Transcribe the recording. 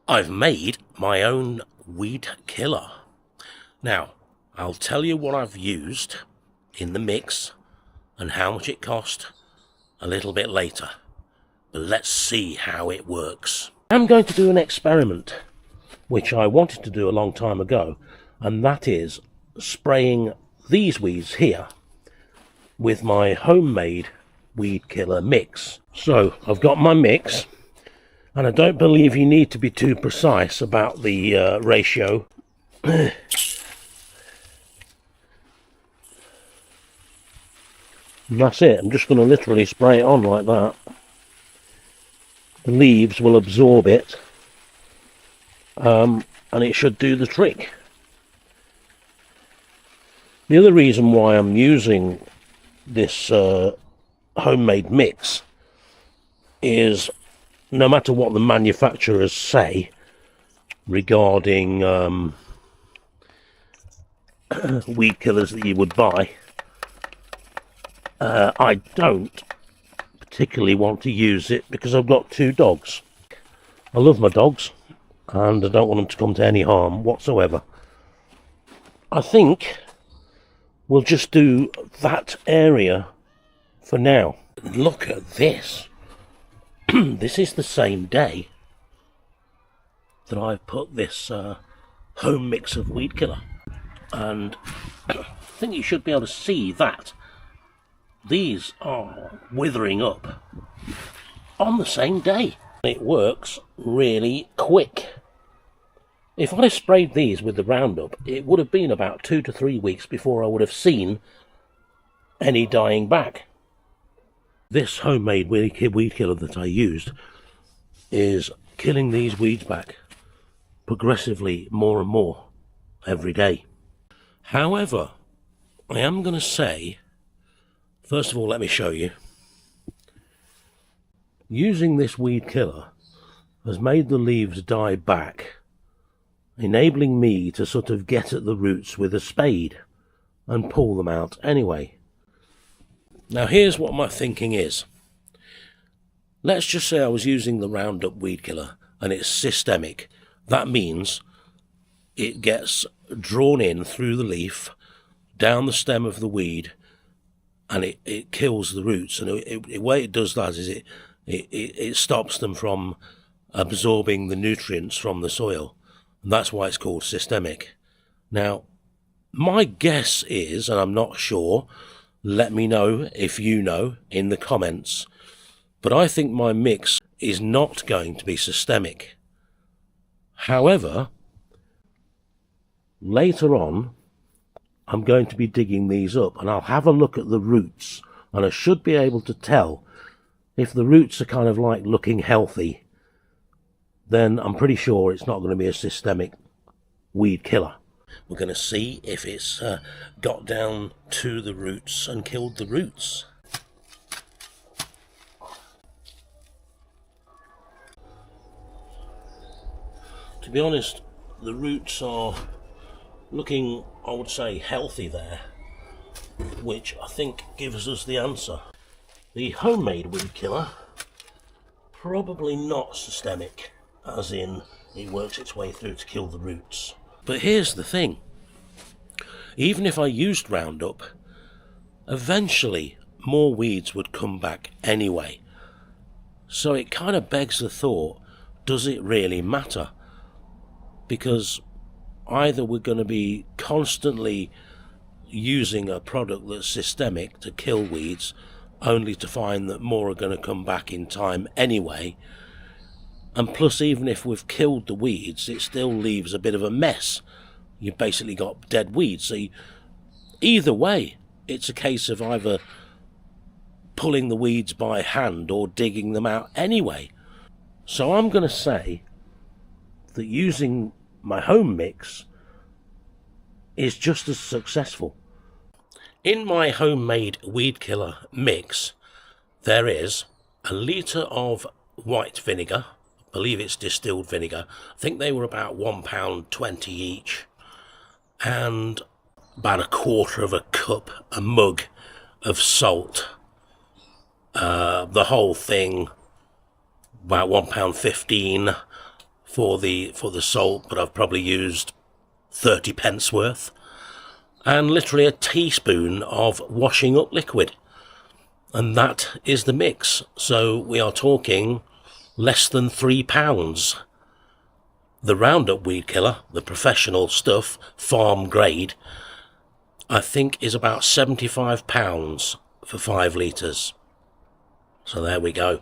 I've made my own weed killer. Now, I'll tell you what I've used in the mix and how much it cost a little bit later. But let's see how it works. I'm going to do an experiment, which I wanted to do a long time ago, and that is spraying these weeds here with my homemade weed killer mix. So I've got my mix, and I don't believe you need to be too precise about the ratio. And that's it. I'm just going to literally spray it on like that. The leaves will absorb it, and it should do the trick. The other reason why I'm using this homemade mix is, no matter what the manufacturers say regarding weed killers that you would buy, I don't particularly want to use it because I've got 2 dogs. I love my dogs and I don't want them to come to any harm whatsoever. I think we'll just do that area for now. Look at this. This is the same day that I've put this home mix of weed killer, and I think you should be able to see that these are withering up on the same day. It works really quick. If I'd have sprayed these with the Roundup, it would have been about 2 to 3 weeks before I would have seen any dying back. This homemade weed killer that I used is killing these weeds back progressively more and more every day. However, I am going to say, first of all, let me show you. Using this weed killer has made the leaves die back, enabling me to sort of get at the roots with a spade and pull them out anyway. Now here's what my thinking is. Let's just say I was using the Roundup weed killer and it's systemic. That means it gets drawn in through the leaf, down the stem of the weed, and it kills the roots. And the way it does that is it stops them from absorbing the nutrients from the soil. And that's why it's called systemic. Now, my guess is, and I'm not sure, let me know if you know in the comments, but I think my mix is not going to be systemic. However, later on, I'm going to be digging these up and I'll have a look at the roots, and I should be able to tell if the roots are kind of like looking healthy, then I'm pretty sure it's not going to be a systemic weed killer. We're going to see if it's got down to the roots and killed the roots. To be honest, the roots are looking, I would say, healthy there, which I think gives us the answer. The homemade weed killer, probably not systemic, as in it works its way through to kill the roots. But here's the thing, even if I used Roundup, eventually more weeds would come back anyway. So it kind of begs the thought, does it really matter? Because either we're going to be constantly using a product that's systemic to kill weeds, only to find that more are going to come back in time anyway. And plus, even if we've killed the weeds, it still leaves a bit of a mess. You've basically got dead weeds. So either way, it's a case of either pulling the weeds by hand or digging them out anyway. So I'm going to say that using my home mix is just as successful. In my homemade weed killer mix, there is a litre of white vinegar. I believe it's distilled vinegar. I think they were about £1.20 each, and about a quarter of a cup, a mug of salt. The whole thing about £1.15 for the salt, but I've probably used 30 pence worth, and literally a teaspoon of washing up liquid, and that is the mix. So we are talking less than £3. The Roundup weed killer, the professional stuff, farm grade, I think is about £75 for 5 litres. So there we go.